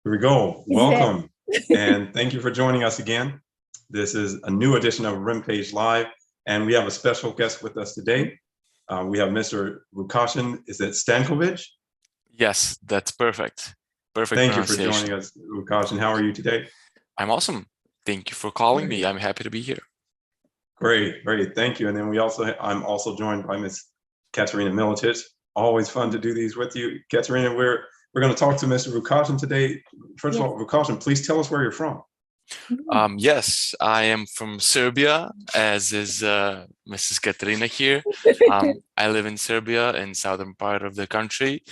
Here we go. Is there- Welcome, and thank you for joining us again. This is a new edition of Rimpage Live, and we have a special guest with us today. We have Mr. Vukasin, is it Stankovic? Yes, that's perfect. Perfect Thank you for pronunciation. joining us, Vukasin. How are you today? I'm awesome. Thank you for calling me. I'm happy to be here. Great, great. Thank you. And then I'm also joined by Miss Katerina Milicic. Always fun to do these with you. Katerina, we're going to talk to Mr. Vukasin today. First of all, Vukasin, please tell us where you're from. Yes, I am from Serbia, as is Mrs. Katerina here. I live in Serbia, in southern part of the country.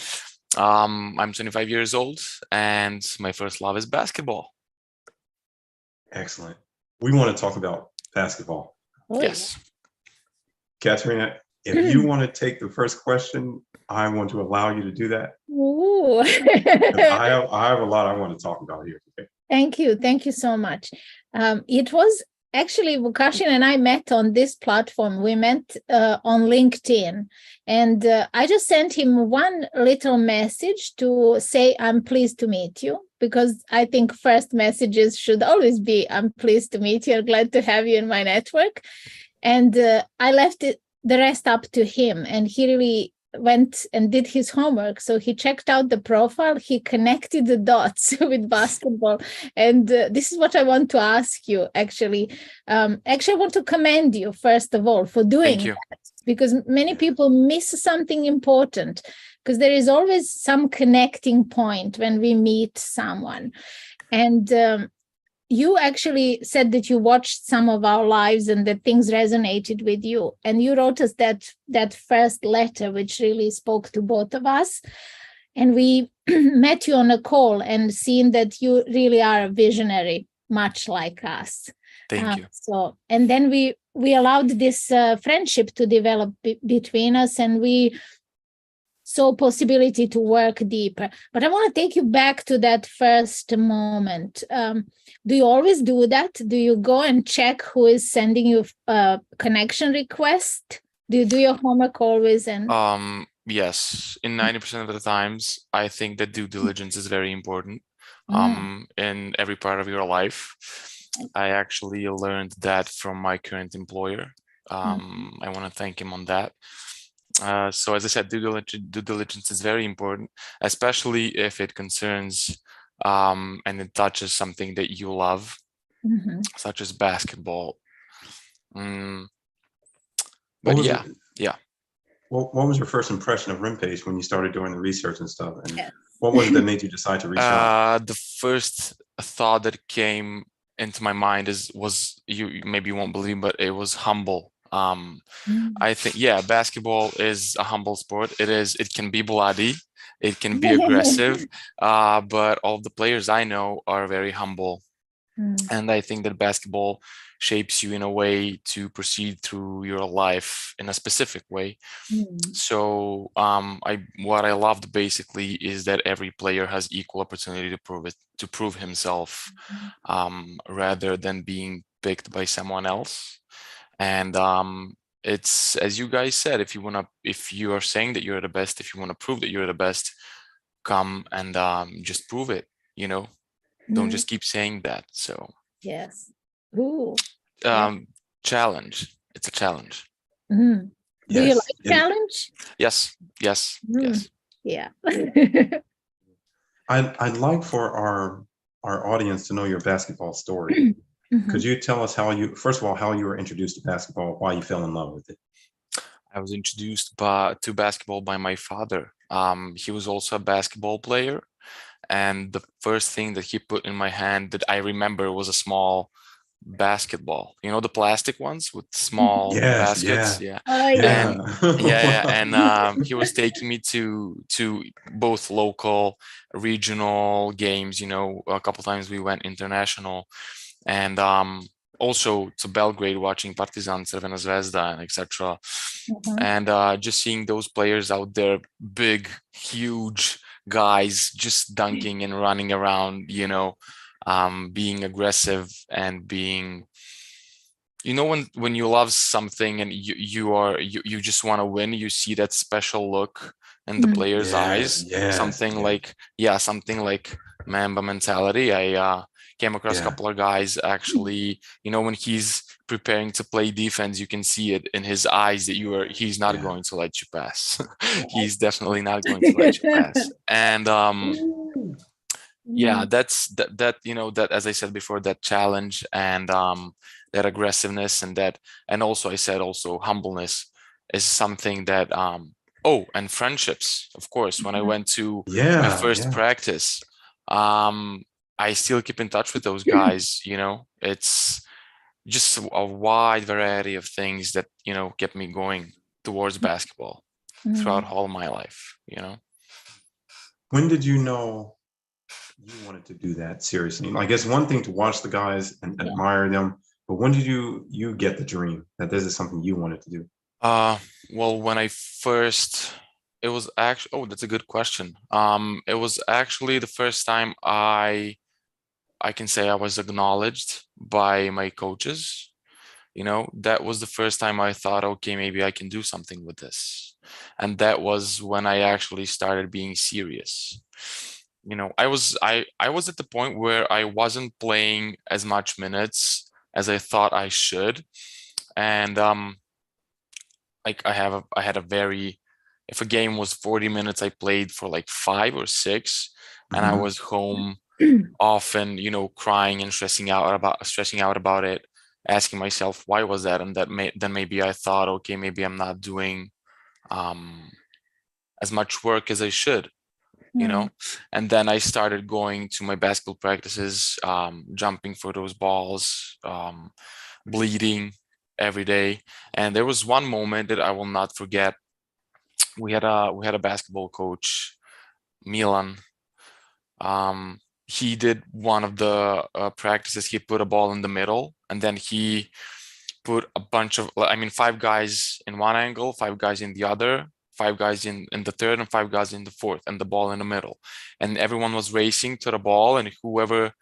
I'm 25 years old, and my first love is basketball. Excellent. We want to talk about basketball. Oh, Yes. Katerina, if you want to take the first question, I want to allow you to do that. Ooh. 'Cause I have a lot I want to talk about here today. Thank you. Thank you so much. It was actually Vukasin and I met on this platform. We met on LinkedIn, and I just sent him one little message to say, I'm pleased to meet you, because I think first messages should always be, I'm pleased to meet you. I'm glad to have you in my network. And I left the rest up to him, and he really went and did his homework. So he checked out the profile, he connected the dots with basketball. And this is what I want to ask you, actually. I want to commend you, first of all, for doing that, because many people miss something important, because there is always some connecting point when we meet someone. And you actually said that you watched some of our lives and that things resonated with you. And you wrote us that first letter, which really spoke to both of us. And we met you on a call and seen that you really are a visionary, much like us. Thank you. So, and then we allowed this friendship to develop between us, and we saw possibility to work deeper. But I want to take you back to that first moment. Do you always do that? Do you go and check who is sending you a connection request? Do you do your homework always? And Yes, in 90% of the times, I think that due diligence is very important in every part of your life. I actually learned that from my current employer. I want to thank him on that. So as I said, due diligence is very important, especially if it concerns and it touches something that you love, such as basketball. But What was your first impression of Rimpage when you started doing the research and stuff? And what was it that made you decide to reach out? The first thought that came into my mind was you maybe you won't believe, but it was humble. I think, basketball is a humble sport. It can be bloody, it can be aggressive, but all the players I know are very humble. And I think that basketball shapes you in a way to proceed through your life in a specific way. So what I loved basically is that every player has equal opportunity to prove himself, rather than being picked by someone else. And it's, as you guys said, if you are saying that you're the best, if you want to prove that you're the best, come and just prove it, don't just keep saying that. So yes. Ooh. Challenge. It's a challenge. Do you like challenge? Yes. Yes. Yeah. I'd like for our audience to know your basketball story. Could you tell us how you were introduced to basketball, why you fell in love with it? I was introduced to basketball by my father. He was also a basketball player. And the first thing that he put in my hand that I remember was a small basketball, the plastic ones with small baskets. And he was taking me to both local, regional games. A couple times we went international, and also to Belgrade, watching Partizan, Crvena Zvezda, and etc. And just seeing those players out there, big, huge guys, just dunking and running around, being aggressive and being, when you love something and you just want to win, you see that special look in the player's eyes, something like Mamba mentality. I came across a Yeah. couple of guys actually, when he's preparing to play defense, you can see it in his eyes that he's not Yeah. going to let you pass. He's definitely not going to let you pass. And yeah, that's that that, as I said before, that challenge and that aggressiveness and also I said also humbleness is something that and friendships, of course. When I went to my first practice, I still keep in touch with those guys. It's just a wide variety of things that kept me going towards basketball throughout all my life. When did you know you wanted to do that seriously? I guess one thing to watch the guys and admire them, but when did you get the dream that this is something you wanted to do? Well, when it was actually, that's a good question. It was actually the first time I can say I was acknowledged by my coaches. That was the first time I thought, okay, maybe I can do something with this. And that was when I actually started being serious. I was at the point where I wasn't playing as much minutes as I thought I should. And like I had a very, if a game was 40 minutes, I played for like 5 or 6, and I was home often, crying and stressing out about it, asking myself why was that, and then maybe I thought, okay, maybe I'm not doing as much work as I should, and then I started going to my basketball practices, jumping for those balls, bleeding every day. And there was one moment that I will not forget. We had a basketball coach, Milan. He did one of the practices. He put a ball in the middle, and then he put a bunch of, 5 guys in one angle, 5 guys in the other, 5 guys in the third, and 5 guys in the fourth, and the ball in the middle. And everyone was racing to the ball, and whoever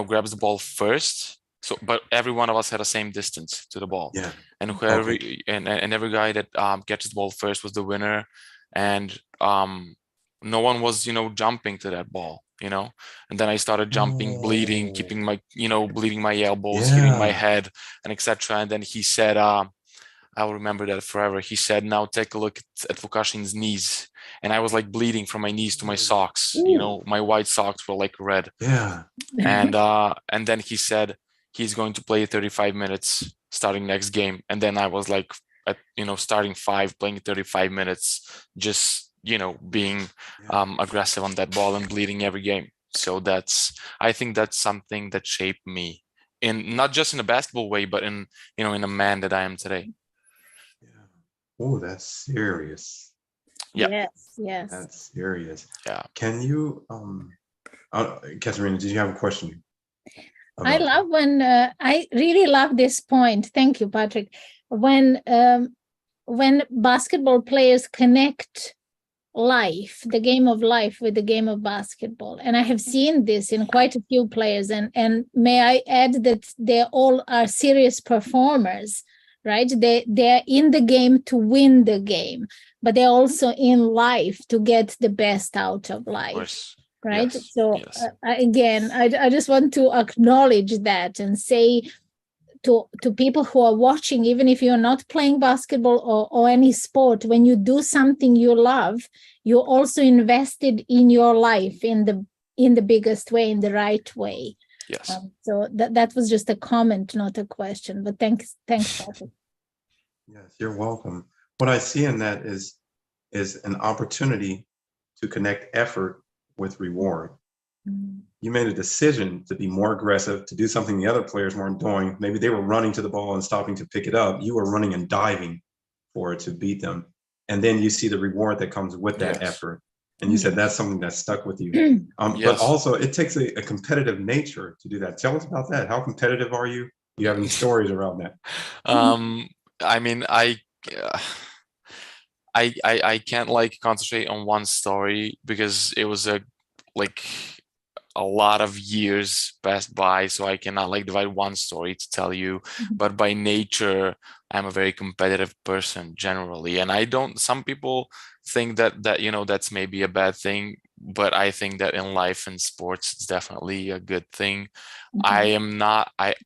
grabs the ball first. So, but every one of us had the same distance to the ball. Yeah. And whoever and every guy that catches the ball first was the winner. And no one was jumping to that ball. And then I started jumping, bleeding, keeping my bleeding my elbows, hitting my head, and etc. And then he said, I'll remember that forever. He said, now take a look at Vukasin's knees. And I was like bleeding from my knees to my socks. My white socks were like red. Yeah. And then he said he's going to play 35 minutes starting next game. And then I was like, starting 5, playing 35 minutes, just being aggressive on that ball and bleeding every game. So I think that's something that shaped me, in not just in a basketball way, but in in a man that I am today. Oh, that's serious. Yeah. Yes. That's serious. Yeah. Can you, Katerina, did you have a question? I love when I really love this point. Thank you, Patrick. When basketball players connect the game of life with the game of basketball, and I have seen this in quite a few players, and may I add that they all are serious performers, right? They're in the game to win the game, but they're also in life to get the best out of life. Of course. Right. Yes. So again, I just want to acknowledge that and say to people who are watching, even if you're not playing basketball or any sport, when you do something you love, you're also invested in your life in the biggest way, in the right way. Yes. So that was just a comment, not a question. But thanks, Patrick. Yes, you're welcome. What I see in that is an opportunity to connect effort with reward. You made a decision to be more aggressive, to do something the other players weren't doing. Maybe they were running to the ball and stopping to pick it up. You were running and diving for it to beat them. And then you see the reward that comes with that effort. And you said that's something that stuck with you. But also it takes a competitive nature to do that. Tell us about that. How competitive are you? Do you have any stories around that? I can't concentrate on one story because it was a lot of years passed by, so I cannot divide one story to tell you. But by nature, I'm a very competitive person generally, and some people think that that's maybe a bad thing, but I think that in life and sports, it's definitely a good thing. Mhm.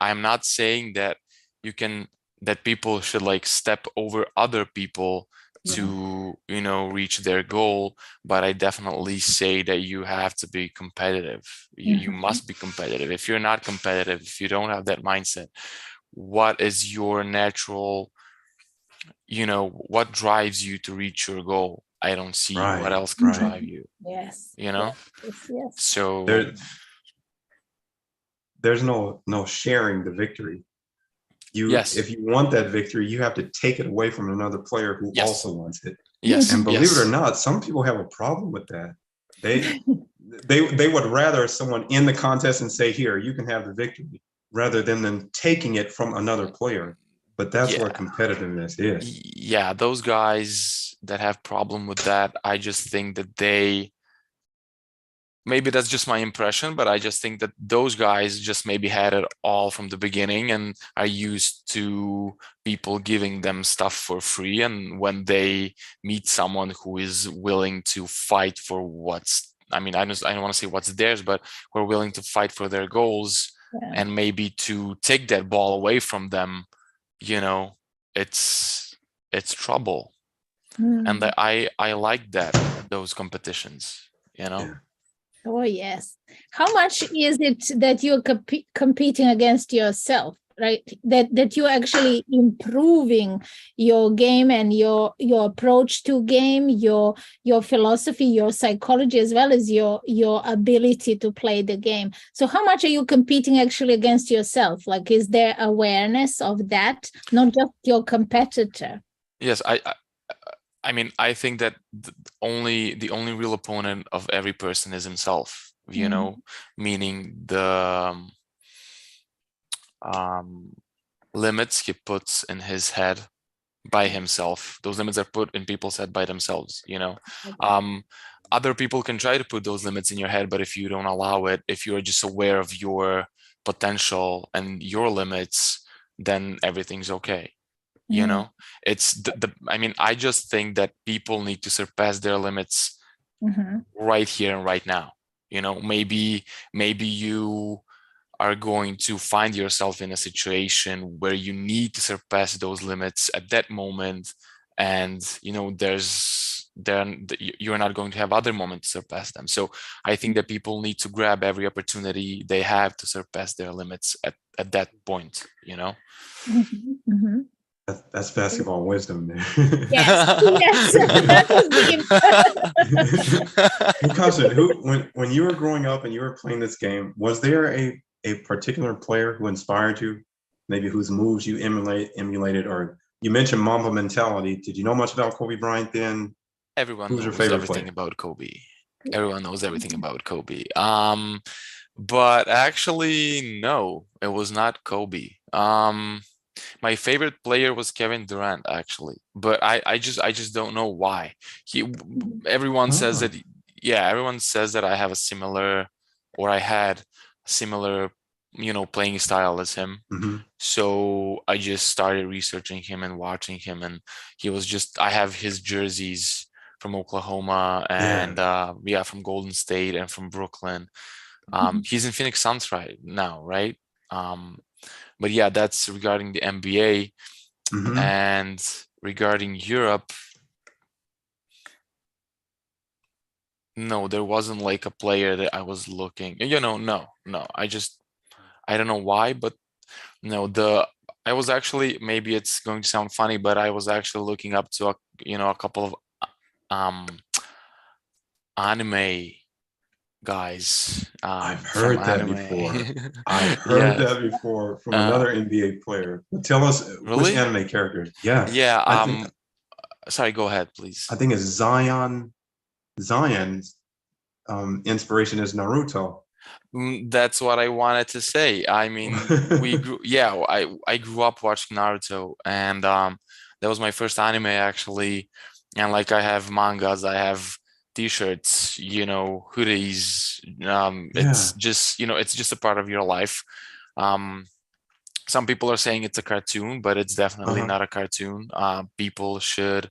I'm not saying that that people should like step over other people Yeah. to, reach their goal, but I definitely say that you have to be competitive. You Mhm. must be competitive. If you're not competitive, if you don't have that mindset, what is your natural, what drives you to reach your goal? I don't see what Right, else could right. drive you, Yes. you know? Yes. Yes. Yes. So There, there's no sharing the victory. yes, If you want that victory, you have to take it away from another player who yes, also wants it. yes, And believe it or yes. not, some people have a problem with that. They they would rather someone in the contest and say, "Here, you can have the victory," rather than them taking it from another player. But that's Yeah, where competitiveness is. yeah, those guys that have problem with that, I just think that maybe that's just my impression, but I just think that those guys just maybe had it all from the beginning and are used to people giving them stuff for free. And when they meet someone who is willing to fight for I don't want to say what's theirs, but who are willing to fight for their goals Yeah. and maybe to take that ball away from them, you know, it's trouble. And Mm. I like those competitions, you know. Yeah. Oh, yes. How much is it that you're competing against yourself, right? That you're actually improving your game and your approach to game, your philosophy, your psychology, as well as your ability to play the game. So how much are you competing actually against yourself? Like, is there awareness of that, not just your competitor? Yes, I mean, I think that the only real opponent of every person is himself, meaning the um, limits he puts in his head by himself. Those limits are put in people's head by themselves. Um, Other people can try to put those limits in your head, but if you don't allow it, if you're just aware of your potential and your limits, then everything's okay. Mm. It's I mean, I just think that people need to surpass their limits Mhm. right here and right now. Maybe you are going to find yourself in a situation where you need to surpass those limits at that moment, and you're not going to have other moments to surpass them. So I think that people need to grab every opportunity they have to surpass their limits at that point. Mhm. Mhm. That's basketball wisdom there. Yes, yes, that was deep. Vukasin, when you were growing up and you were playing this game, was there a particular player who inspired you, maybe whose moves you emulated, or you mentioned Mamba mentality? Did you know much about Kobe Bryant then? Everyone Who's your knows favorite everything player? about Kobe. Everyone knows everything about Kobe. But actually, no, it was not Kobe. My favorite player was Kevin Durant, actually, but I just don't know why. Everyone says Ah, that, yeah, everyone says that I have a similar, or I had a similar, playing style as him. mhm. So I just started researching him and watching him, and I have his jerseys from Oklahoma Yeah. and yeah, from Golden State and from Brooklyn. He's in Phoenix Suns right now, right? Um, but yeah, that's regarding the NBA. Hmm. And regarding Europe, no, there wasn't like a player that I was looking. No. I don't know why, but no, I was actually, maybe it's going to sound funny, but I was actually looking up to a couple of um anime guys I've from heard that anime. before. I've heard Yes. that before from Uh, another NBA player. Tell us which really? anime characters. Yeah, Yeah. I think Sorry, go ahead, please. I think it's Zion. Zion's inspiration is Naruto. That's what I wanted to say. I mean, yeah, I grew up watching Naruto, and that was my first anime actually. And like, I have mangas, I have t-shirts, hoodies. It's Yeah. just, it's just a part of your life. Um, some people are saying it's a cartoon, but it's definitely Uh-huh. not a cartoon. People should,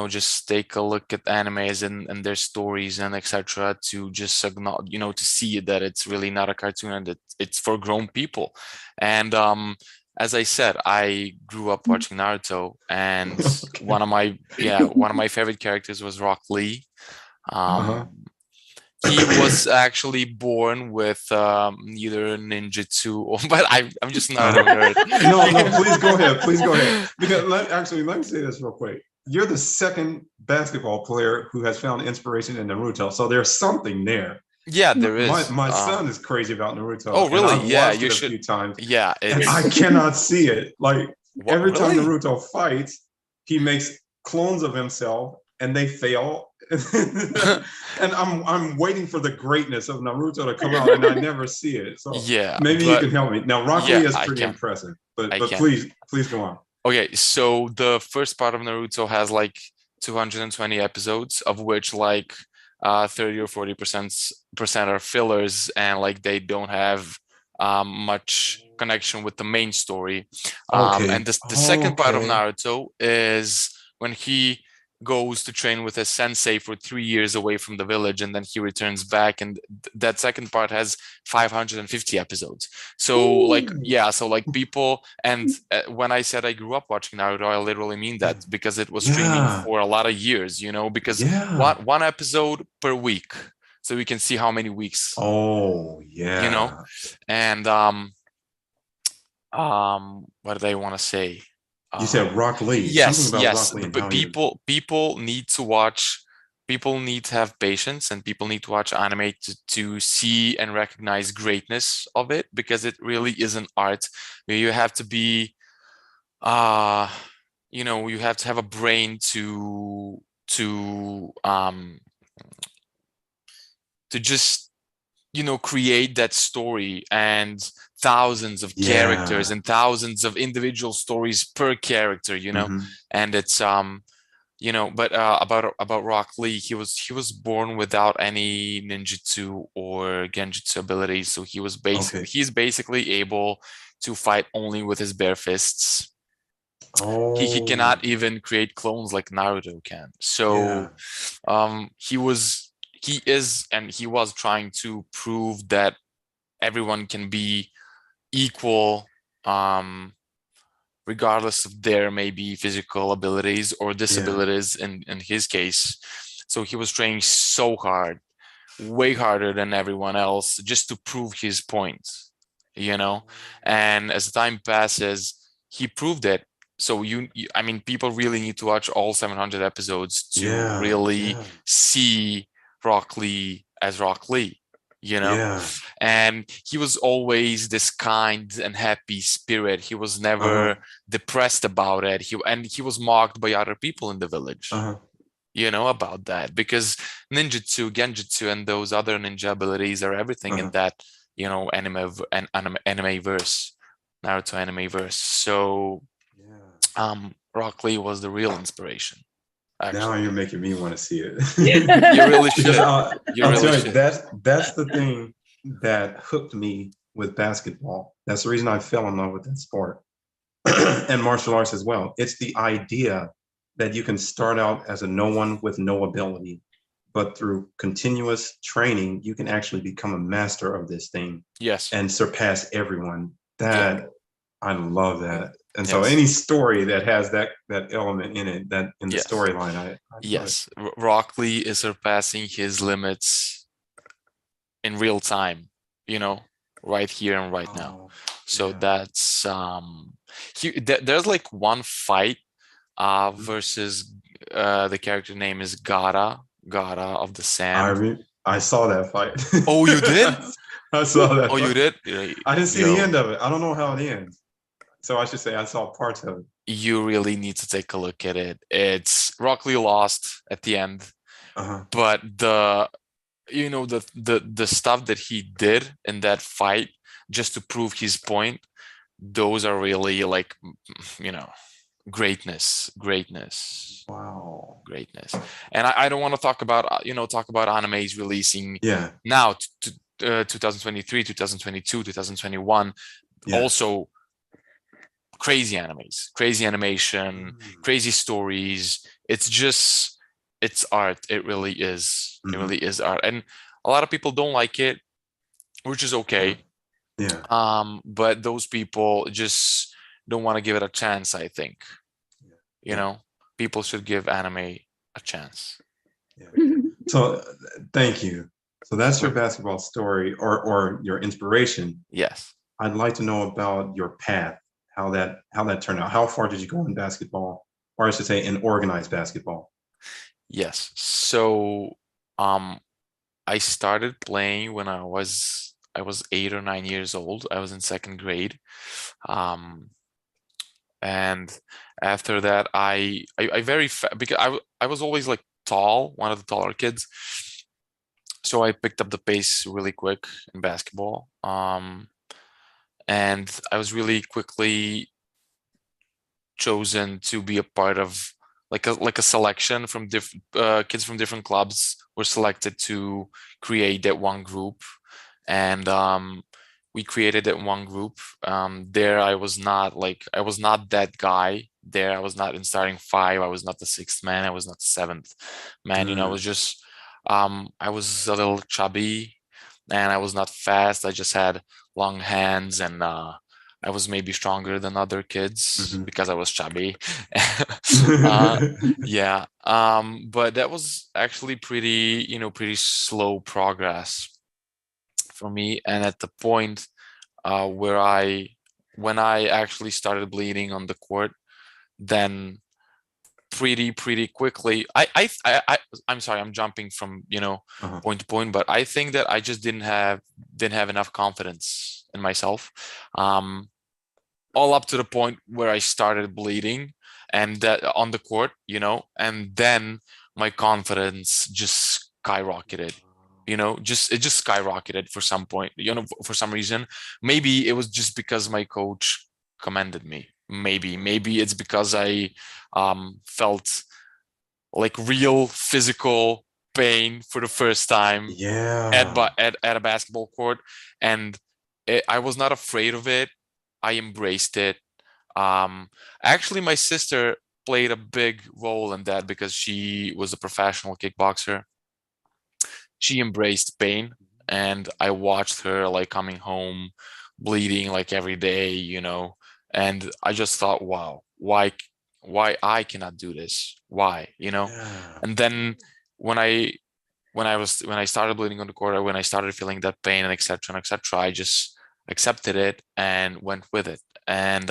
just take a look at animes and their stories and etc. to just acknowledge, to see that it's really not a cartoon and it's for grown people. And as I said, I grew up watching Naruto, and Okay. one of my favorite characters was Rock Lee. Uh-huh. He was actually born with neither ninjutsu or, but I'm just not a nerd. No, please go ahead. Please go ahead. Because let me say this real quick. You're the second basketball player who has found inspiration in Naruto. So there's something there. Yeah, there is. My son is crazy about Naruto. Oh, really? And I've Yeah, watched you it a should. few times. Yeah, And I cannot see it. Like every time really? Naruto fights, he makes clones of himself and they fail. And I'm waiting for the greatness of Naruto to come out, and I never see it. So yeah, maybe you can help me. Now, Rock Lee is pretty impressive, but please go on. Okay, so the first part of Naruto has like 220 episodes, of which like 30 or 40% are fillers, and like they don't have much connection with the main story. And the second part of Naruto is when he goes to train with his sensei for 3 years away from the village, and then he returns back, and that second part has 550 episodes. So like people, and when I said I grew up watching Naruto, I literally mean that, because it was streaming for a lot of years, because one episode per week, so we can see how many weeks. And what did I want to say? You said Rock Lee. Yes. But people need to watch. People need to have patience, and people need to watch anime to see and recognize greatness of it, because it really is an art. You have to be, you have to have a brain to just create that story, and thousands of characters and thousands of individual stories per character, and it's but about Rock Lee, he was born without any ninjutsu or genjutsu abilities, so he's basically able to fight only with his bare fists. He cannot even create clones like Naruto can. So he was trying to prove that everyone can be equal, regardless of their maybe physical abilities or disabilities in his case. So he was training so hard, way harder than everyone else, just to prove his point, and as time passes, he proved it. So people really need to watch all 700 episodes to really see Rock Lee as Rock Lee, and he was always this kind and happy spirit. He was never depressed about it. He was mocked by other people in the village, about that, because ninjutsu, genjutsu, and those other ninja abilities are everything in that, anime verse, Naruto anime verse. So, Rock Lee was the real inspiration. Actually. Now you're making me want to see it. You really should. I'll tell you, that's the thing that hooked me with basketball. That's the reason I fell in love with that sport and martial arts as well. It's the idea that you can start out as a no one with no ability, but through continuous training, you can actually become a master of this thing. Yes. And surpass everyone. I love that. And so any story that has that element in it, that in the storyline, I Rock Lee is surpassing his limits in real time, right here and right now. So that's there's like one fight versus the character name is Gara of the Sand. I saw that fight. Oh, you did? I saw that. Oh, you did? I didn't see the end of it. I don't know how it ends. So I should say I saw parts of it. You really need to take a look at it. It's Rock Lee lost at the end, but the stuff that he did in that fight just to prove his point, those are really like, greatness. Wow, greatness. And I don't want to talk about animes releasing now, 2023, 2022, 2021. Also. Crazy animes, crazy animation, crazy stories, it's art. It really is. It Mhm. really is art. And a lot of people don't like it, which is okay. Yeah. But those people just don't want to give it a chance, I think. You Yeah. know, people should give anime a chance. Yeah. So thank you. So that's your Sure. basketball story or your inspiration. Yes. I'd like to know about your path, how that turned out. How far did you go in basketball, or I should say in organized basketball? Yes. So, I started playing when I was 8 or 9 years old. I was in second grade. And after that, I very because I was always like tall, one of the taller kids. So I picked up the pace really quick in basketball. And I was really quickly chosen to be a part of like a selection from different kids from different clubs were selected to create that one group. And we created that one group. There I was not that guy there. I was not in starting five. I was not the sixth man. I was not the seventh man. I was just I was a little chubby and I was not fast. I just had long hands and I was maybe stronger than other kids Mhm. because I was chubby. Yeah. But that was actually pretty slow progress for me. And at the point where when I actually started bleeding on the court, then pretty quickly, I'm sorry, I'm jumping from Uh-huh. point to point, but I think that I just didn't have enough confidence in myself, all up to the point where I started bleeding and that on the court, and then my confidence just skyrocketed. It just skyrocketed for some point, for some reason. Maybe it was just because my coach commended me. Maybe it's because I felt like real physical pain for the first time Yeah. at a basketball court, and I was not afraid of it. I embraced it. Actually, my sister played a big role in that because she was a professional kickboxer. She embraced pain, and I watched her like coming home bleeding like every day, and I just thought, wow, why I cannot do this? Why, Yeah. And then when I started bleeding on the court, or when I started feeling that pain and etc., I just accepted it and went with it. And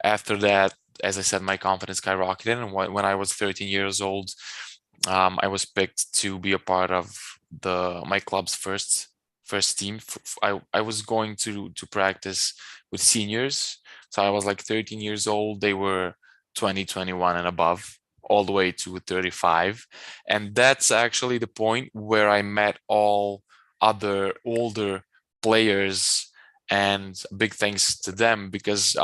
after that, as I said, my confidence skyrocketed. And when I was 13 years old, I was picked to be a part of my club's first team. I was going to practice with seniors, so I was like 13 years old. They were 20, 21 and above, all the way to 35. And that's actually the point where I met all other older players, and big thanks to them, because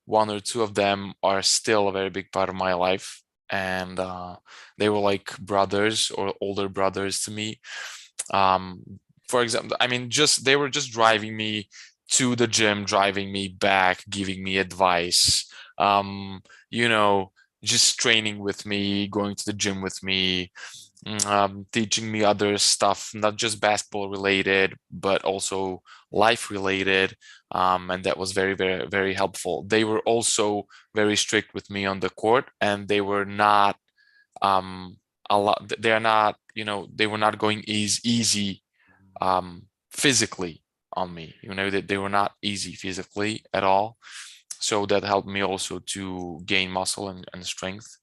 one or two of them are still a very big part of my life. And they were like brothers or older brothers to me. For example, I mean, they were just driving me to the gym, driving me back, giving me advice, you know, just training with me, going to the gym with me, teaching me other stuff, not just basketball related, but also life related. And that was very, very, very helpful. They were also very strict with me on the court, and they were not a lot. They are not, they were not going easy physically on me. That they were not easy physically at all. So that helped me also to gain muscle and strength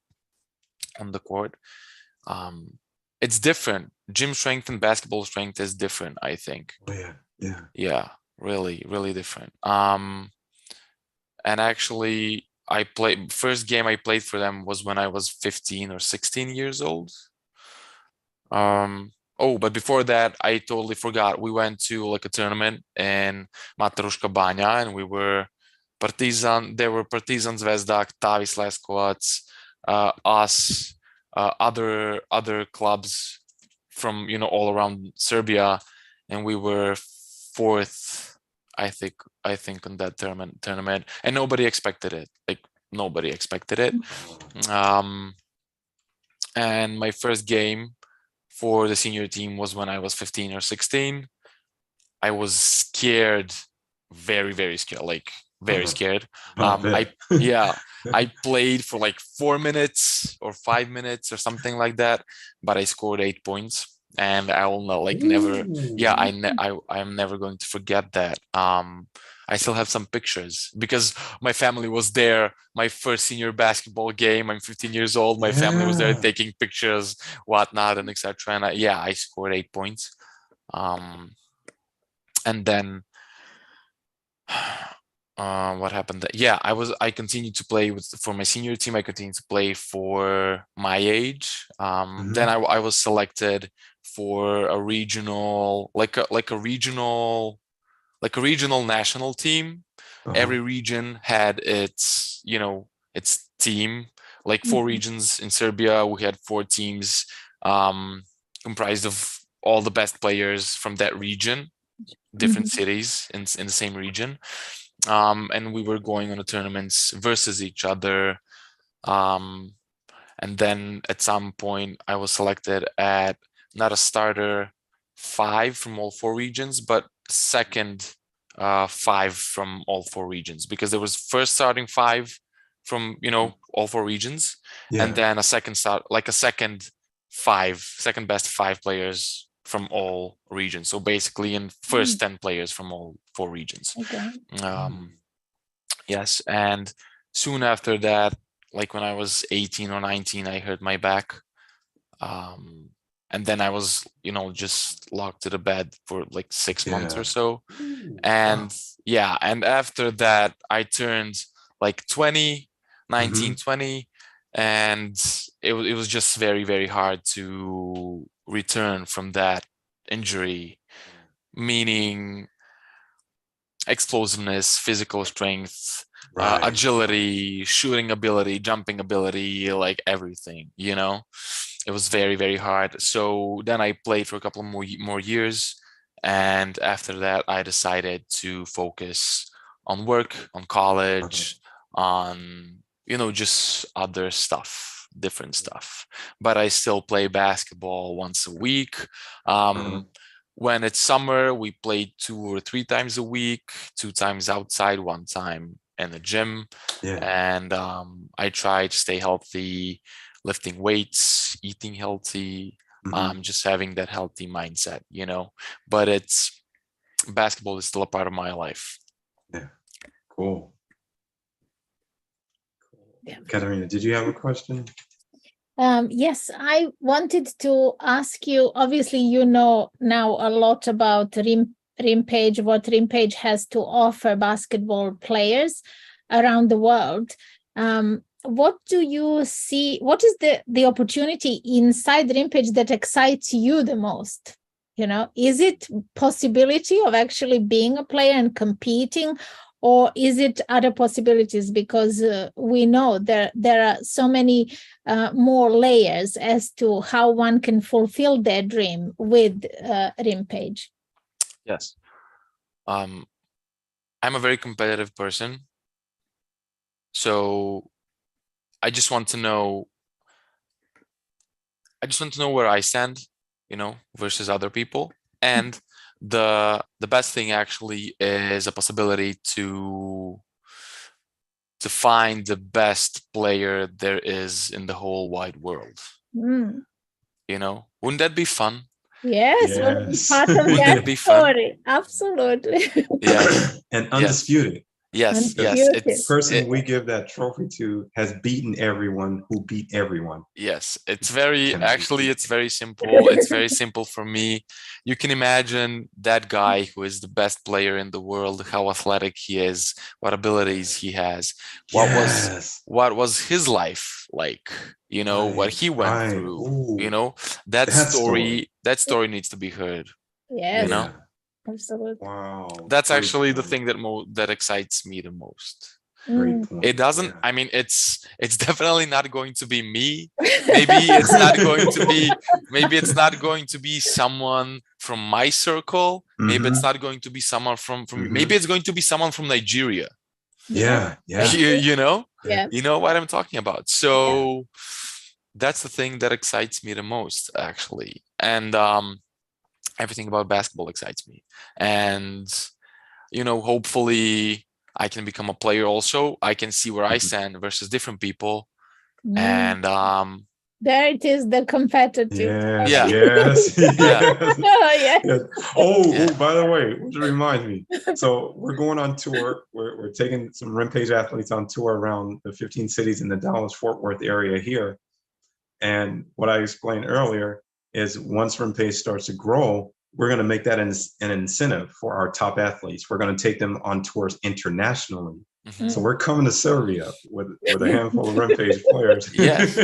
on the court. It's different. Gym strength and basketball strength is different, I think. Oh, yeah. Yeah. Yeah, really, really different. And actually, first game I played for them was when I was 15 or 16 years old. But before that, I totally forgot. We went to like a tournament in Matarushka Banja, and we were Partizan. There were Partizan, Zvezda, Tavis Leskovac, us, other clubs from all around Serbia, and we were fourth, I think on that tournament, and nobody expected it. Like nobody expected it. And my first game for the senior team was when I was 15 or 16. I was scared, very, very scared, like very scared. I played for like 4 minutes or 5 minutes or something like that, but I scored 8 points. And I will not like never, I'm never going to forget that. I still have some pictures because my family was there. My first senior basketball game. I'm 15 years old. My family was there taking pictures, whatnot, and etc. And I scored 8 points. And then what happened? I continued to play for my senior team. I continued to play for my age. Then I was selected for a regional, like a regional national team. Every region had its team. Like 4 regions in Serbia, we had 4 teams comprised of all the best players from that region, different cities in the same region. And we were going on the tournaments versus each other. And then at some point I was selected at not a starter 5 from all 4 regions, but second 5 from all 4 regions, because there was first starting 5 from all 4 regions, and then a second best 5 players from all regions. So basically in first 10 players from all 4 regions. Yes, and soon after that, like when I was 18 or 19, I hurt my back. And then I was, just locked to the bed for like 6 months or so. And and after that, I turned like 19, 20, and it was just very, very hard to return from that injury, meaning explosiveness, physical strength, agility, shooting ability, jumping ability, like everything, it was very, very hard. So then I played for a couple of more years, and after that I decided to focus on work, on college, on just other stuff, different stuff. But I still play basketball once a week. When it's summer, we play 2 or 3 times a week, 2 times outside, 1 time in the gym. And I try to stay healthy, lifting weights, eating healthy, just having that healthy mindset, but basketball is still a part of my life. Cool. Katerina, did you have a question? Yes, I wanted to ask you, obviously, now a lot about Rimpage, what Rimpage has to offer basketball players around the world. What do you see? What is the opportunity inside Rimpage that excites you the most? Is it possibility of actually being a player and competing, or is it other possibilities? Because we know there are so many more layers as to how one can fulfill their dream with Rimpage. Yes. I'm a very competitive person. So I just want to know where I stand, versus other people. And the best thing actually is a possibility to find the best player there is in the whole wide world. Wouldn't that be fun? Yes. Part of that story. Absolutely. Yes. And undisputed. Yes. The person we give that trophy to has beaten everyone who beat everyone. Yes, it's very simple. It's very simple for me. You can imagine that guy who is the best player in the world, how athletic he is, what abilities he has, what was his life like, what he went through, that story needs to be heard. Yes. Absolutely. Wow. That's actually the thing that excites me the most. Great point. It doesn't, I mean, it's definitely not going to be me. Maybe it's not going to be someone from my circle. Maybe it's not going to be someone from maybe it's going to be someone from Nigeria. Yeah. You know what I'm talking about. So that's the thing that excites me the most, actually. And everything about basketball excites me. And, hopefully I can become a player also. I can see where I stand versus different people. And there it is, the competitive. Yes, Yeah. yes, yes. Oh, yeah. Yes. Oh, Yeah. by the way, which reminds me. So we're going on tour. We're taking some Rimpage athletes on tour around the 15 cities in the Dallas-Fort Worth area here. And what I explained earlier is once Rimpage starts to grow, we're going to make that an incentive for our top athletes. We're going to take them on tours internationally. So we're coming to Serbia with a handful of Rimpage players. Yes.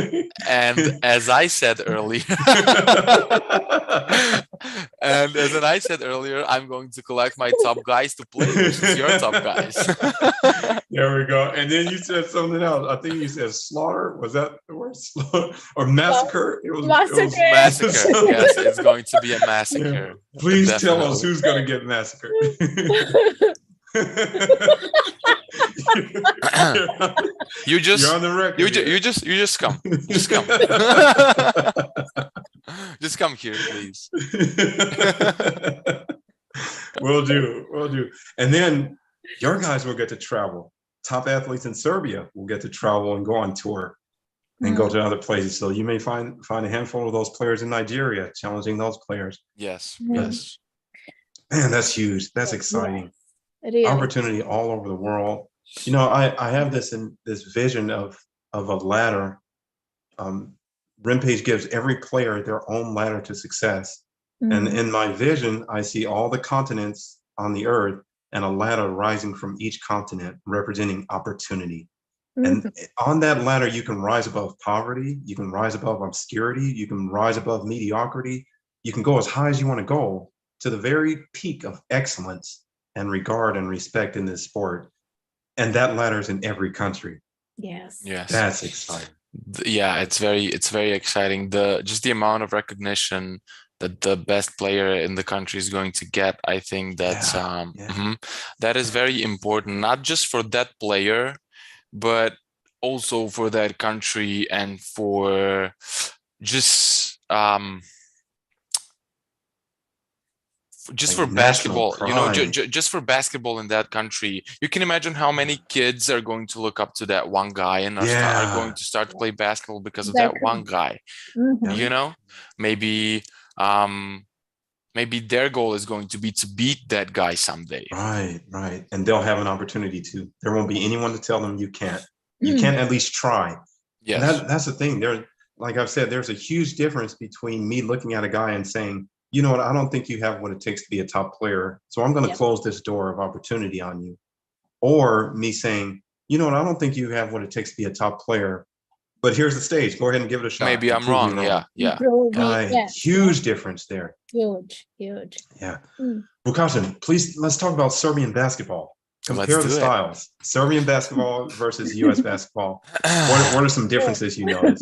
And as I said earlier, I'm going to collect my top guys to play versus your top guys. There we go. And then you said something else. I think you said slaughter. Was that the word? Slaughter or massacre? It was Massacre. Massacre. Yes, it's going to be a massacre. Yeah. Please tell Definitely. us who's going to get massacred. You're on the record. You just come. Just come. Just come here, please. Will do. And then your guys will get to travel. Top athletes in Serbia will get to travel and go on tour and go to other places. So you may find a handful of those players in Nigeria, challenging those players. Yes. Yes. Man, that's huge. That's exciting. Really. Opportunity all over the world. I have this vision of a ladder. Rimpage gives every player their own ladder to success. And in my vision, I see all the continents on the earth and a ladder rising from each continent representing opportunity. And on that ladder, you can rise above poverty, you can rise above obscurity, you can rise above mediocrity, you can go as high as you want to go to the very peak of excellence and regard and respect in this sport. And that ladder is in every country. Yes. That's exciting. Yeah, it's very exciting. Just the amount of recognition that the best player in the country is going to get, I think that's that is very important, not just for that player, but also for that country and for just for basketball, just for basketball in that country. You can imagine how many kids are going to look up to that one guy and are going to start to play basketball because of that one guy. Maybe their goal is going to be to beat that guy someday. Right. And they'll have an opportunity to. There won't be anyone to tell them you can't. You can't at least try. Yes. And that's the thing. Like I've said, there's a huge difference between me looking at a guy and saying, you know what, I don't think you have what it takes to be a top player, so I'm going to close this door of opportunity on you. Or me saying, you know what, I don't think you have what it takes to be a top player, but here's the stage. Go ahead and give it a shot. Maybe I'm wrong. Yeah. Right. Huge difference there. Huge. Yeah. Vukasin, please, let's talk about Serbian basketball. Compare the styles. Serbian basketball versus US basketball. What are some differences you notice?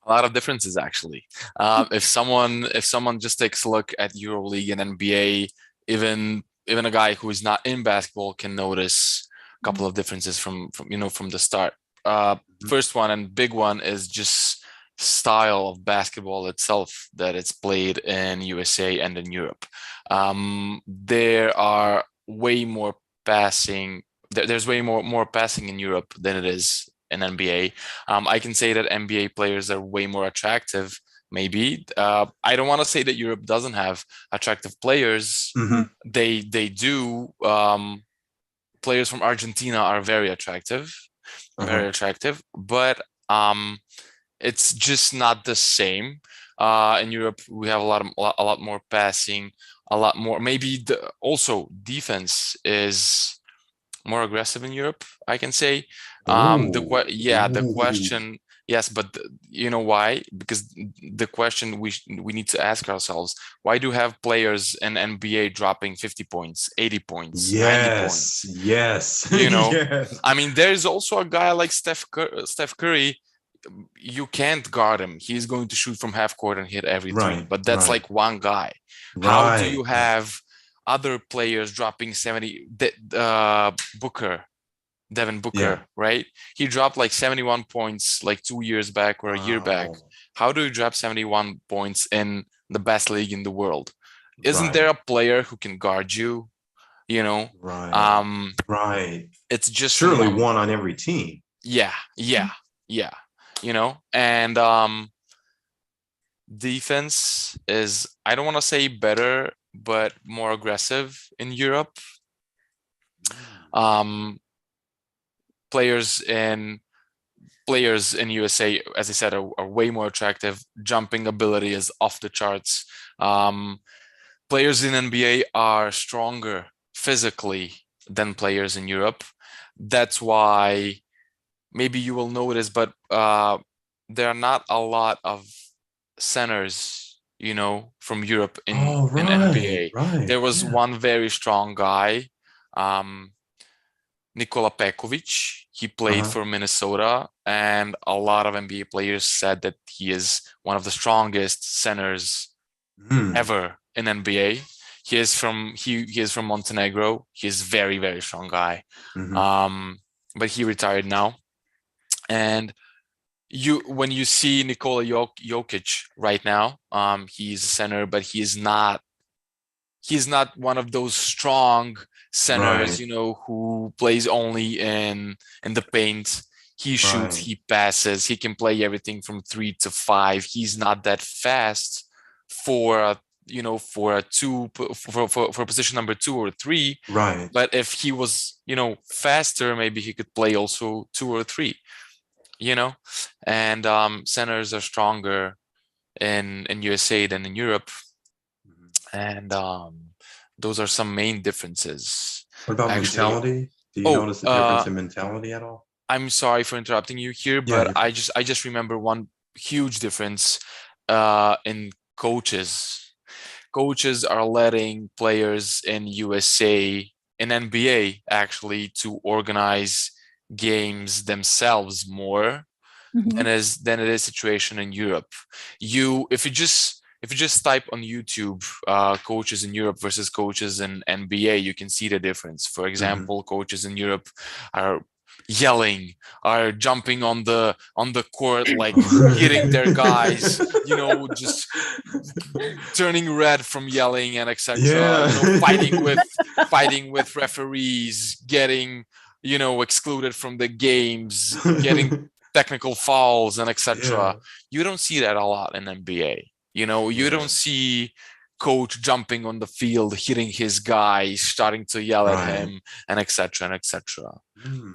A lot of differences, actually. If someone just takes a look at EuroLeague and NBA, even a guy who is not in basketball can notice a couple of differences from the start. First one and big one is just style of basketball itself, that it's played in USA and in Europe. There are way more passing. There's way more passing in Europe than it is in NBA. I can say that NBA players are way more attractive. Maybe I don't want to say that Europe doesn't have attractive players. They do. Players from Argentina are very attractive, but it's just not the same. In Europe, we have a lot more passing, a lot more. Maybe also defense is more aggressive in Europe, I can say. The question, yes, but you know why? Because the question we need to ask ourselves: why do you have players in NBA dropping 50 points, 80 points, 90 points? Yes. Yes. I mean, there's also a guy like Steph Curry. You can't guard him. He's going to shoot from half court and hit every three. But that's like one guy. How do you have other players dropping 70? Booker, Devin Booker, Yeah. right? He dropped like 71 points like 2 years back or a year back. Wow. How do you drop 71 points in the best league in the world? Isn't Right. there a player who can guard you? You know, Right. Right. it's just a Surely number. one on every team. Yeah. You know, and defense is, I don't want to say better, but more aggressive in Europe. Players in USA, as I said, are way more attractive. Jumping ability is off the charts. Players in NBA are stronger physically than players in Europe. That's why maybe you will notice, but there are not a lot of centers, you know, from Europe in NBA. Right. There was one very strong guy, Nikola Pekovic. He played for Minnesota, and a lot of NBA players said that he is one of the strongest centers ever in NBA. He is from Montenegro. He is very, very strong guy. But he retired now. And when you see Nikola Jokic right now, he's a center, but he's not one of those strong centers, you know, who plays only in the paint. He shoots, he passes, he can play everything from 3 to 5. He's not that fast for a position number 2 or 3. Right. But if he was, you know, faster, maybe he could play also 2 or 3. You know, and centers are stronger in USA than in Europe, and those are some main differences. What about mentality? Do you notice the difference in mentality at all? I'm sorry for interrupting you here, but I just remember one huge difference in coaches. Coaches are letting players in USA, in NBA actually, to organize games themselves more than it is situation in Europe. If you just type on YouTube coaches in Europe versus coaches in NBA, you can see the difference. For example, coaches in Europe are yelling, are jumping on the court, like hitting their guys, you know, just turning red from yelling and etc. You know, fighting with referees, getting, you know, excluded from the games, getting technical fouls and etc. You don't see that a lot in NBA. You know, you don't see coach jumping on the field, hitting his guy, starting to yell at him, and etc. and etc.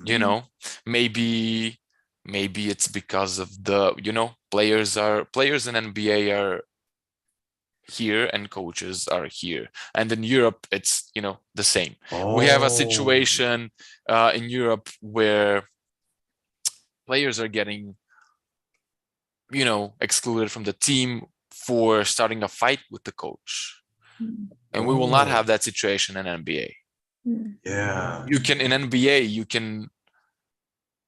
You know, maybe it's because of the, you know, players in NBA are here and coaches are here, and in Europe it's, you know, the same. We have a situation in Europe where players are getting, you know, excluded from the team for starting a fight with the coach, and we will not have that situation in NBA. You can, in NBA, you can,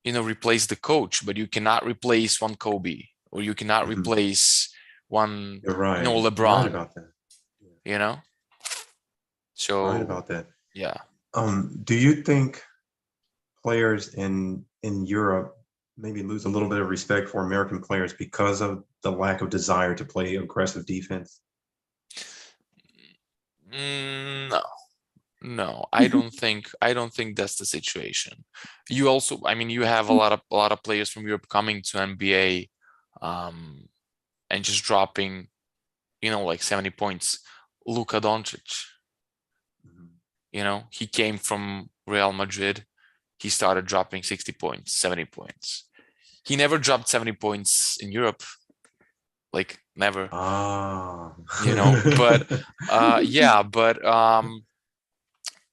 you know, replace the coach, but you cannot replace one Kobe, or you cannot replace one, you know, LeBron. You're right about that. You know, so right about that. Yeah. Do you think players in Europe maybe lose a little bit of respect for American players because of the lack of desire to play aggressive defense? No, I don't think that's the situation. You also, I mean, you have a lot of players from Europe coming to NBA, and just dropping, you know, like 70 points. Luka Doncic, you know, he came from Real Madrid. He started dropping 60 points, 70 points. He never dropped 70 points in Europe, like never. You know, but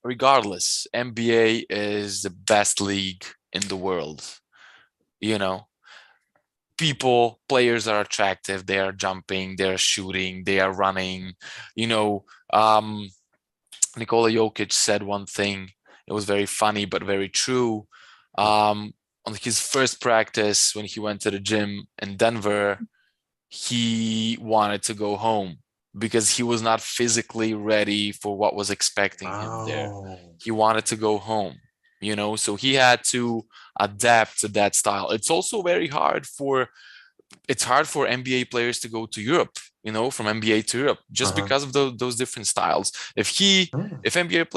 regardless, NBA is the best league in the world. You know, players are attractive. They are jumping, they are shooting, they are running. You know, Nikola Jokic said one thing. It was very funny, but very true. On his first practice, when he went to the gym in Denver, he wanted to go home because he was not physically ready for what was expecting him there. He wanted to go home, you know, so he had to adapt to that style. It's also very hard for NBA players to go to Europe, you know, from NBA to Europe, just because of those different styles. If the NBA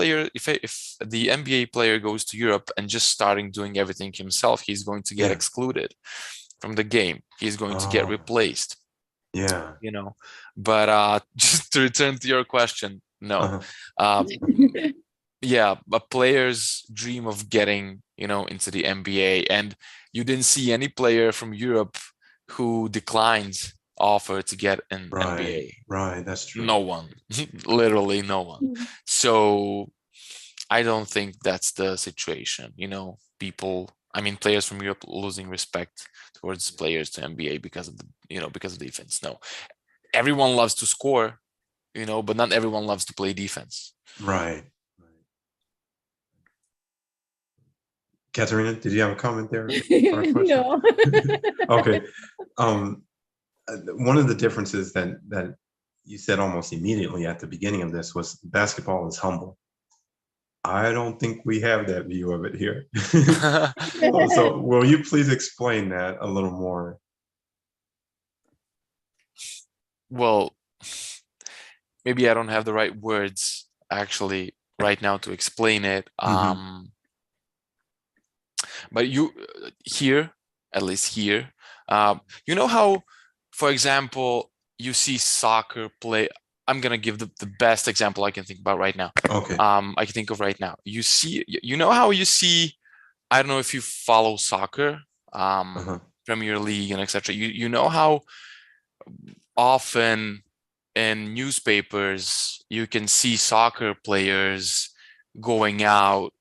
player goes to Europe and just starting doing everything himself, he's going to get excluded from the game. He's going to get replaced. Yeah. You know, but just to return to your question, no. Yeah, a player's dream of getting, you know, into the NBA, and you didn't see any player from Europe who declined offer to get an NBA. Right, that's true. No one, literally no one. So I don't think that's the situation. You know, players from Europe losing respect towards players to NBA because of because of defense. No, everyone loves to score, you know, but not everyone loves to play defense. Right. Katerina, did you have a comment there? No. Okay. One of the differences that you said almost immediately at the beginning of this was basketball is humble. I don't think we have that view of it here. So will you please explain that a little more? Well, maybe I don't have the right words actually right now to explain it. But at least here, you know how, for example, you see soccer play. I'm gonna give the best example I can think about right now. Okay. I can think of right now. You know how you see, I don't know if you follow soccer, Premier League and etc. You know how often in newspapers you can see soccer players going out,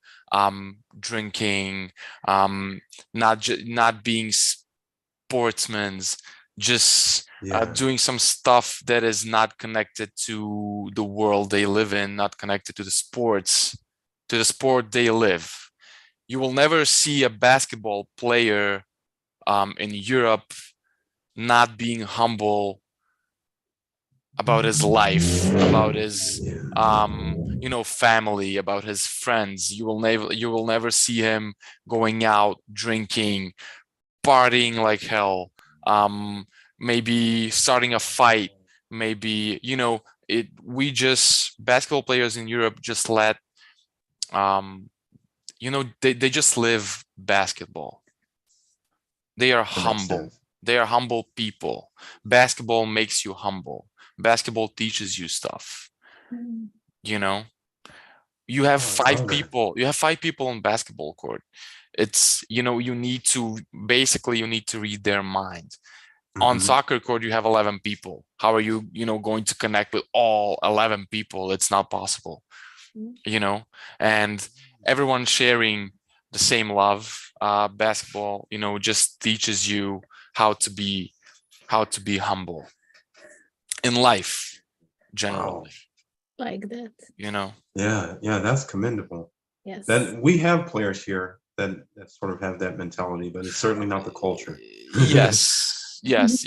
drinking, not being sportsmen, just doing some stuff that is not connected to the world they live in, not connected to the sport they live. You will never see a basketball player in Europe not being humble about his life, about his family, about his friends. You will never see him going out drinking, partying like hell, maybe starting a fight, maybe basketball players in Europe just let they just live basketball. They are humble. They are humble people. Basketball makes you humble. Basketball teaches you stuff. You know, you have five people. You have 5 people on basketball court. It's you need to read their mind. On soccer court, you have 11 people. How are you going to connect with all 11 people? It's not possible. And everyone sharing the same love. Basketball, just teaches you how to be humble in life generally. Like that. Yeah, that's commendable. Yes. That we have players here that sort of have that mentality, but it's certainly not the culture. Yes. Let's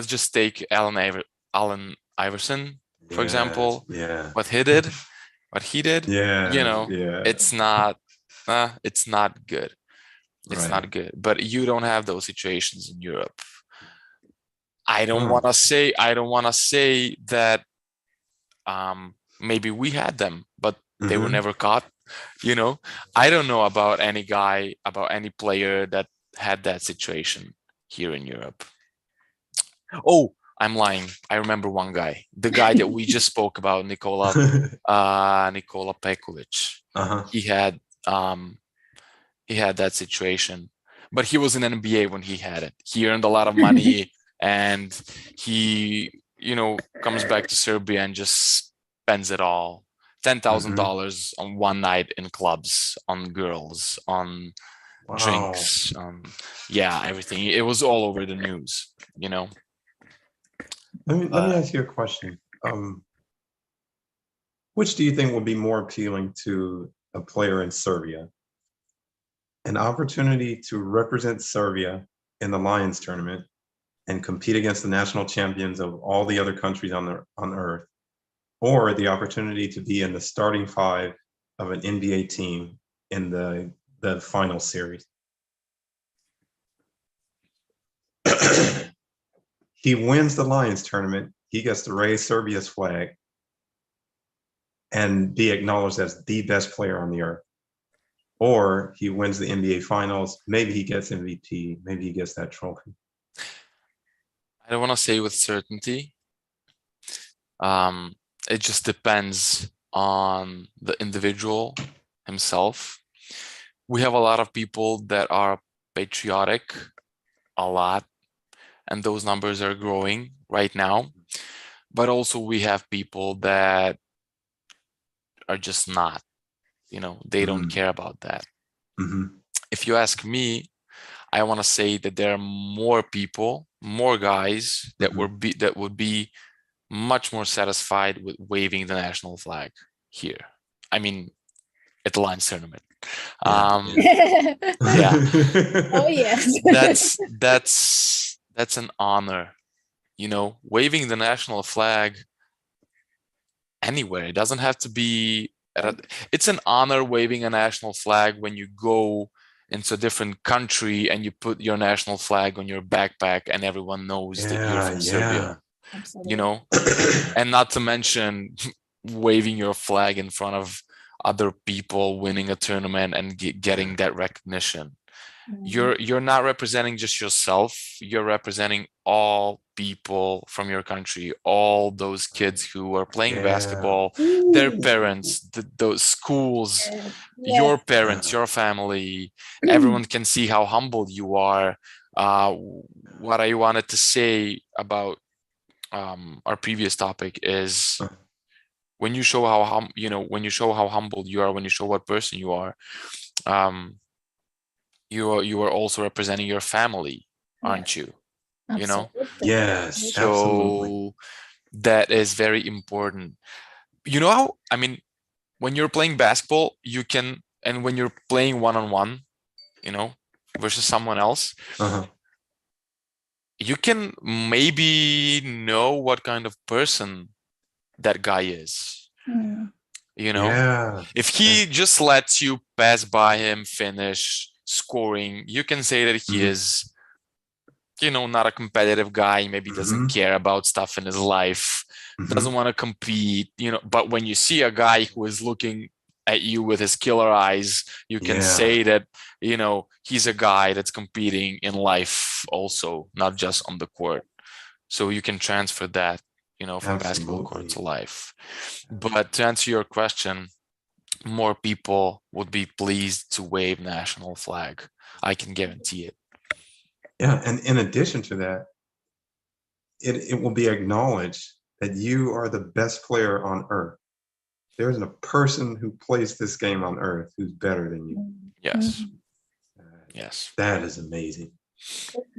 just take Allen Iverson, for example. Yeah. What he did. It's not good. It's not good. But you don't have those situations in Europe. I don't want to say that maybe we had them, but they were never caught. I don't know about any player that had that situation here in Europe. Oh, I'm lying. I remember one guy, the guy that we just spoke about, Nikola Pekovic. He had that situation, but he was in NBA when he had it. He earned a lot of money, and he, comes back to Serbia and just spends it all. $10,000 on one night in clubs, on girls, on drinks, everything. It was all over the news. Let me ask you a question. Which do you think would be more appealing to a player in Serbia? An opportunity to represent Serbia in the Lions tournament and compete against the national champions of all the other countries on Earth, or the opportunity to be in the starting 5 of an NBA team in the final series. He wins the Lions tournament. He gets to raise Serbia's flag and be acknowledged as the best player on the earth. Or he wins the NBA finals. Maybe he gets MVP. Maybe he gets that trophy. I don't want to say with certainty. It just depends on the individual himself. We have a lot of people that are patriotic, a lot, and those numbers are growing right now. But also we have people that are just not, they don't care about that. Mm-hmm. If you ask me, I want to say that there are more people, more guys that would be much more satisfied with waving the national flag here. I mean, at the Lions tournament. Yeah. Oh yes. That's an honor, waving the national flag anywhere. It doesn't have to be it's an honor waving a national flag when you go into a different country and you put your national flag on your backpack and everyone knows that you're from Serbia. Absolutely. And not to mention waving your flag in front of other people, winning a tournament and getting that recognition. You're not representing just yourself, you're representing all people from your country, all those kids who are playing basketball, their parents, those schools, your parents, your family. Everyone can see how humble you are. What I wanted to say about our previous topic is when you show how humble you are, when you show what person you are, you are also representing your family, aren't you? Absolutely. Yes, So absolutely. that is very important. When you're playing basketball, and when you're playing one-on-one, versus someone else, you can maybe know what kind of person that guy is. If he just lets you pass by him, finish scoring, you can say that he is not a competitive guy, maybe doesn't care about stuff in his life, doesn't want to compete, but when you see a guy who is looking at you with his killer eyes, you can say that he's a guy that's competing in life also, not just on the court. So you can transfer that from basketball court to life. But to answer your question, more people would be pleased to wave national flag. I can guarantee it. Yeah, and in addition to that, it will be acknowledged that you are the best player on earth. There isn't a person who plays this game on earth who's better than you. Yes. Yes. That is amazing.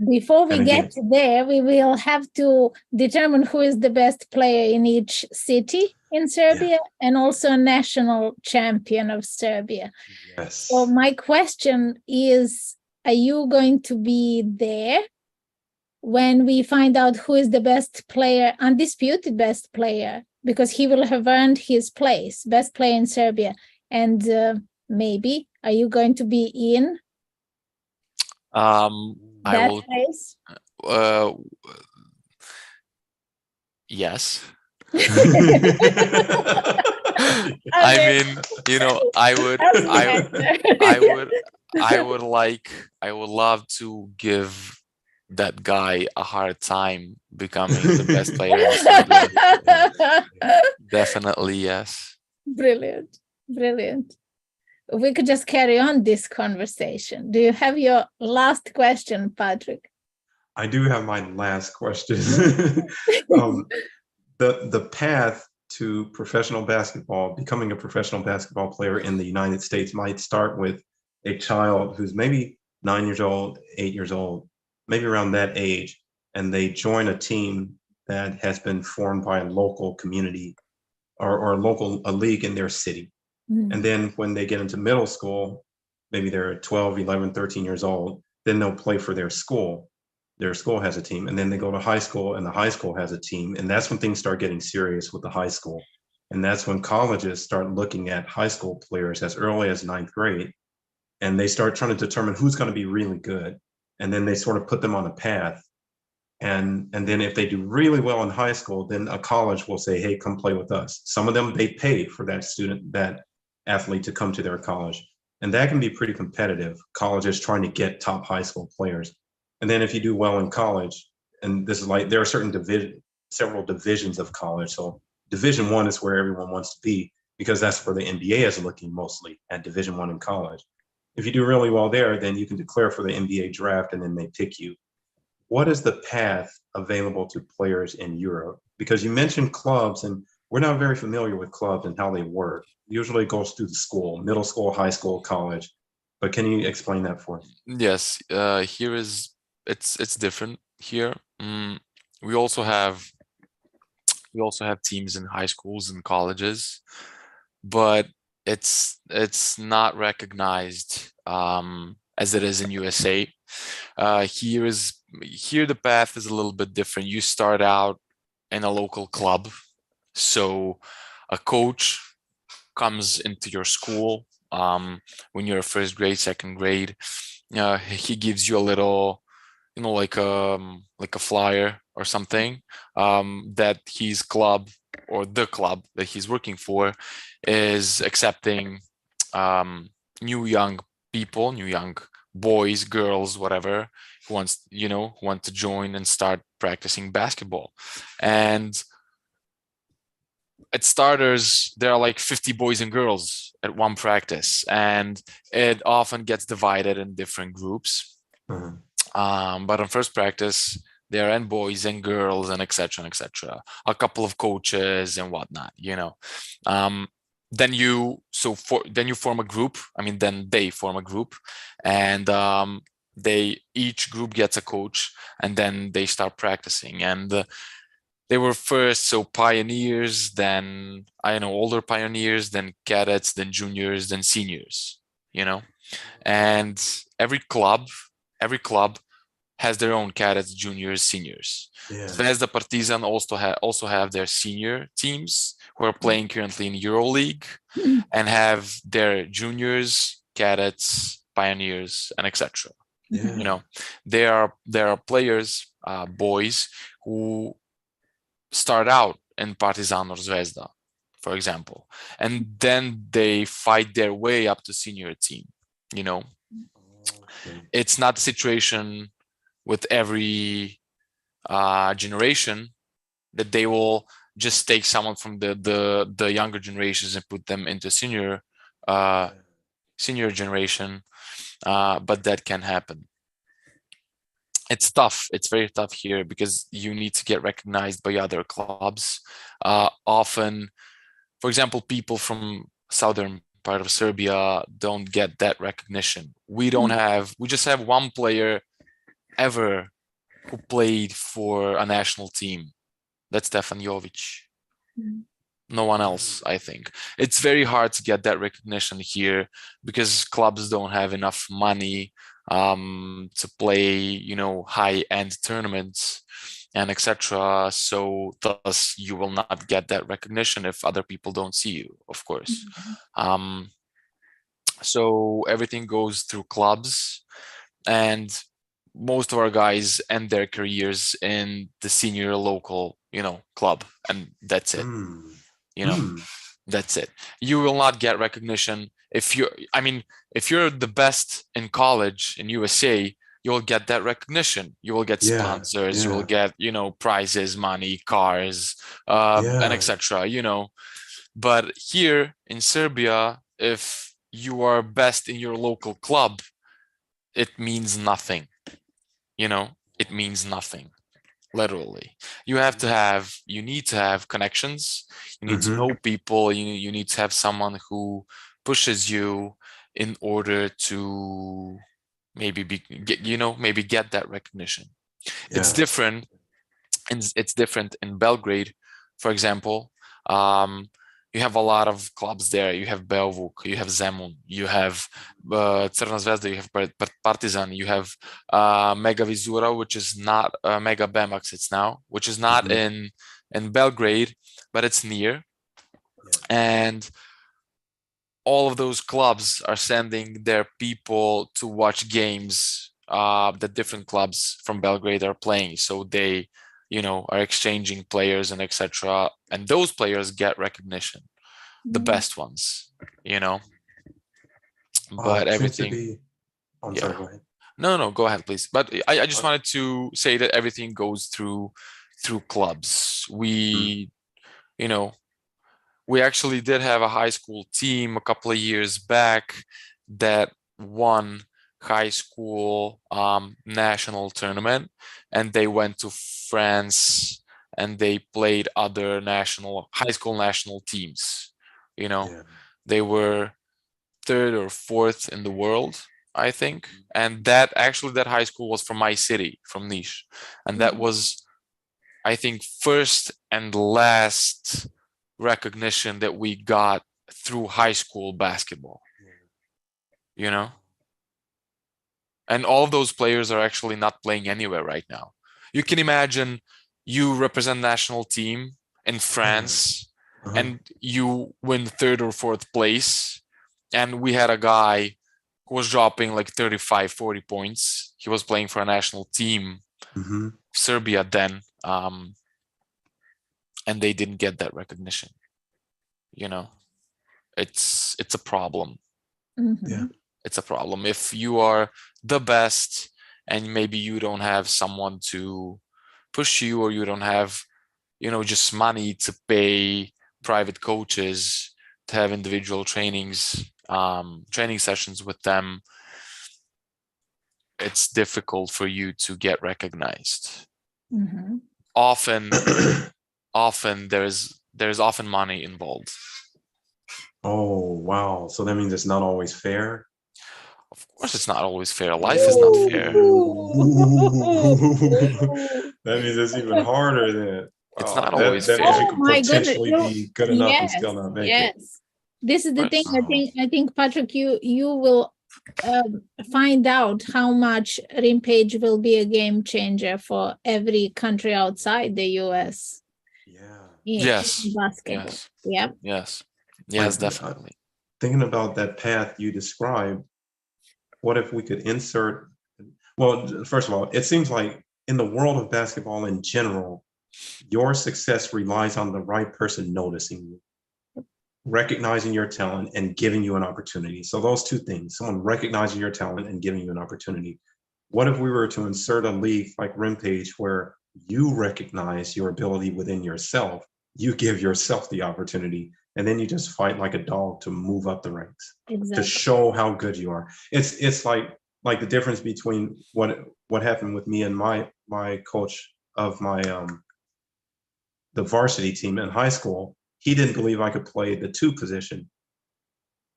Before we get there, we will have to determine who is the best player in each city in Serbia and also a national champion of Serbia. Yes. So my question is, are you going to be there when we find out who is the best player, undisputed best player, because he will have earned his place, best player in Serbia? And maybe, are you going to be in that place? Yes. I would love to give that guy a hard time becoming the best player in Serbia. Definitely, yes. Brilliant. We could just carry on this conversation. Do you have your last question, Patrick? I do have my last question. The path to professional basketball, becoming a professional basketball player in the United States might start with a child who's maybe 9 years old, 8 years old, maybe around that age, and they join a team that has been formed by a local community or a league in their city. And then when they get into middle school, maybe they're 12, 11, 13 years old, then they'll play for their school. Their school has a team. And then they go to high school and the high school has a team. And that's when things start getting serious with the high school. And that's when colleges start looking at high school players as early as ninth grade, and they start trying to determine who's going to be really good. And then they sort of put them on a path. And then if they do really well in high school, then a college will say, hey, come play with us. Some of them, they pay for that student, that athlete to come to their college. And that can be pretty competitive, colleges trying to get top high school players. And then if you do well in college, and this is like, there are several divisions of college. So Division I is where everyone wants to be, because that's where the NBA is looking mostly, at Division I in college. If you do really well there, then you can declare for the NBA draft, and then they pick you. What is the path available to players in Europe? Because you mentioned clubs, and we're not very familiar with clubs and how they work. Usually it goes through the school, middle school, high school, college. But can you explain that for us? Yes, here is it's different here. We also have teams in high schools and colleges, but it's not recognized as it is in USA. Here the path is a little bit different. You start out in a local club, so a coach comes into your school when you're first grade, second grade. He gives you a little, like a flyer or something, that his club or the club that he's working for is accepting new young people, new young boys, girls, whatever, who want to join and start practicing basketball. And at starters, there are like 50 boys and girls at one practice, and it often gets divided in different groups. But on first practice, there are boys and girls and etc. A couple of coaches and whatnot, Then you form a group. Then they form a group, and each group gets a coach, and then they start practicing. And they were first pioneers, then older pioneers, then cadets, then juniors, then seniors. And every club has their own cadets, juniors, seniors. Yeah. Zvezda, Partizan also have their senior teams who are playing currently in EuroLeague, and have their juniors, cadets, pioneers, and etc. Yeah. There are players, boys, who start out in Partizan or Zvezda, for example, and then they fight their way up to senior team. It's not the situation with every generation that they will just take someone from the younger generations and put them into senior generation, but that can happen. It's tough. It's very tough here because you need to get recognized by other clubs. Often, for example, people from southern part of Serbia don't get that recognition. We just have one player ever who played for a national team. That's Stefan Jovic. No one else, I think. It's very hard to get that recognition here because clubs don't have enough money to play, high-end tournaments and etc. So thus you will not get that recognition if other people don't see you, of course. So everything goes through clubs, and most of our guys end their careers in the senior local, club, and that's it. That's it. You will not get recognition if you're the best in college in USA. You will get that recognition. You will get sponsors. You will get, prizes, money, cars, and etc. But here in Serbia, if you are best in your local club, it means nothing. It means nothing. Literally, you need to have connections. You need to know people. You need to have someone who pushes you in order to maybe get that recognition. It's different, and it's different in Belgrade, for example. You have a lot of clubs there. You have Belvuk, you have Zemun, you have Crna Zvezda, you have Partizan, you have Mega Vizura, which is not Mega Bemax, it's now, which is not in Belgrade, but it's near. And all of those clubs are sending their people to watch games that different clubs from Belgrade are playing. So they, are exchanging players and etc. And those players get recognition, the best ones, but Seems to everything, be. I'm yeah. sorry, go ahead. No, go ahead, please. But I just wanted to say that everything goes through clubs. We, we actually did have a high school team a couple of years back that won high school national tournament, and they went to France and they played other high school national teams. Yeah. They were third or fourth in the world, I think. And that high school was from my city, from Niš. And that was, I think, first and last recognition that we got through high school basketball, and all of those players are actually not playing anywhere right now. You can imagine you represent national team in France and you win third or fourth place. And we had a guy who was dropping like 35, 40 points. He was playing for a national team, Serbia then. And they didn't get that recognition. It's a problem. Yeah. It's a problem. If you are the best and maybe you don't have someone to push you, or you don't have, just money to pay private coaches to have individual training sessions with them, it's difficult for you to get recognized. Often there's often money involved. Oh, wow. So that means it's not always fair? Of course it's not always fair. Life is not fair. That means it's even harder then. It's not always that fair. means you could potentially be good enough and still not make it. This is the thing. I think Patrick, you will find out how much Rimpage will be a game changer for every country outside the US. Yes. Basketball. Yes, definitely. Thinking about that path you described, what if we could insert, well, first of all, it seems like in the world of basketball in general, your success relies on the right person noticing you, recognizing your talent and giving you an opportunity. So those two things, someone recognizing your talent and giving you an opportunity. What if we were to insert a league like Rimpage where you recognize your ability within yourself, you give yourself the opportunity, and then you just fight like a dog to move up the ranks, to show how good you are. It's like the difference between what happened with me and my coach of my the varsity team in high school. He didn't believe I could play the 2 position,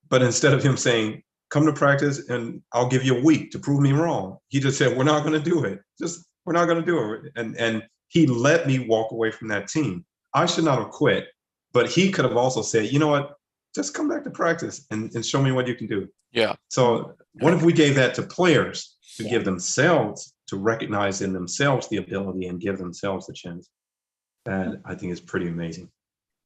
but instead of him saying, "Come to practice and I'll give you a week to prove me wrong," he just said, "We're not going to do it. We're not going to do it." And he let me walk away from that team. I should not have quit. But he could have also said, "You know what, just come back to practice and show me what you can do." Yeah. So what if we gave that to players to give themselves, to recognize in themselves the ability and give themselves the chance? That I think is pretty amazing.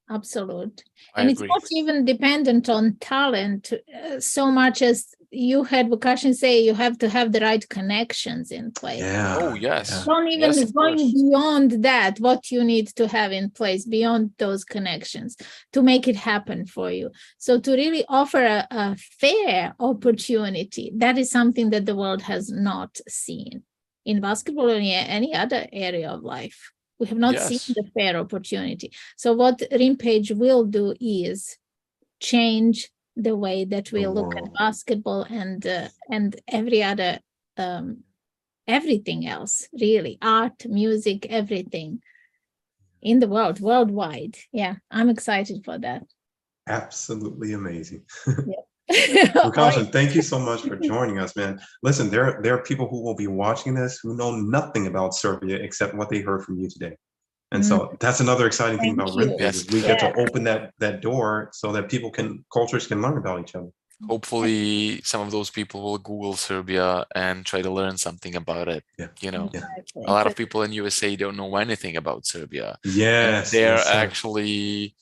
Absolutely. And it's not even dependent on talent so much as you had Vukasin say, you have to have the right connections in place. Yeah. Oh, yes. Don't even going beyond that, what you need to have in place beyond those connections to make it happen for you. So to really offer a fair opportunity, that is something that the world has not seen in basketball or in any other area of life. We have not seen the fair opportunity. So what Rimpage will do is change the way that we look at basketball and every other, everything else, really, art, music, everything in the world, worldwide. Yeah, I'm excited for that. Absolutely amazing. Vukasin, thank you so much for joining us, man. Listen, there are people who will be watching this who know nothing about Serbia except what they heard from you today. And so that's another exciting thing about Rimpage is we get to open that door so that cultures can learn about each other. Hopefully some of those people will Google Serbia and try to learn something about it. A lot of people in USA don't know anything about Serbia. Yes. They're actually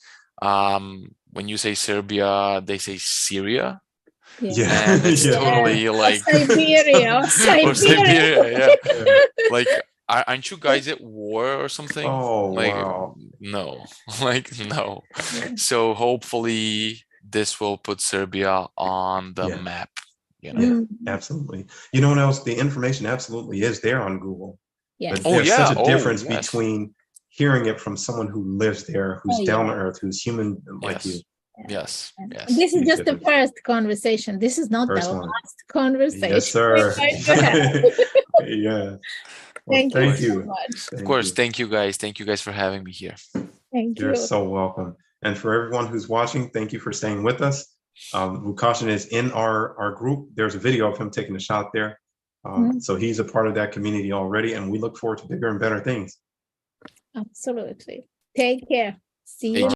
when you say Serbia, they say Syria. Yeah. And it's Yeah. totally like Siberia, or Siberia. Siberia, yeah. Like, aren't you guys at war or something? Oh, Like, wow. no, like, no. Yeah. So hopefully this will put Serbia on the Yeah. map, you know. Yeah, Mm. absolutely. You know what else? The information absolutely is there on Google. Yes. But Oh, there's yeah. such a Oh, difference yes. between hearing it from someone who lives there, who's Oh, down yeah. to earth, who's human like you. Yes. And Yes. this is Huge just the difference. first conversation. This is not First the one. last conversation. Yes, sir. we're going to have. Yeah. Well, Thank you thank so you. much. Of course. Thank you guys. Thank you guys for having me here. Thank You're you. so welcome. And for everyone who's watching, thank you for staying with us. Vukasin is in our group. There's a video of him taking a shot there. So he's a part of that community already, and we look forward to bigger and better things. Absolutely. Take care. See you. Thank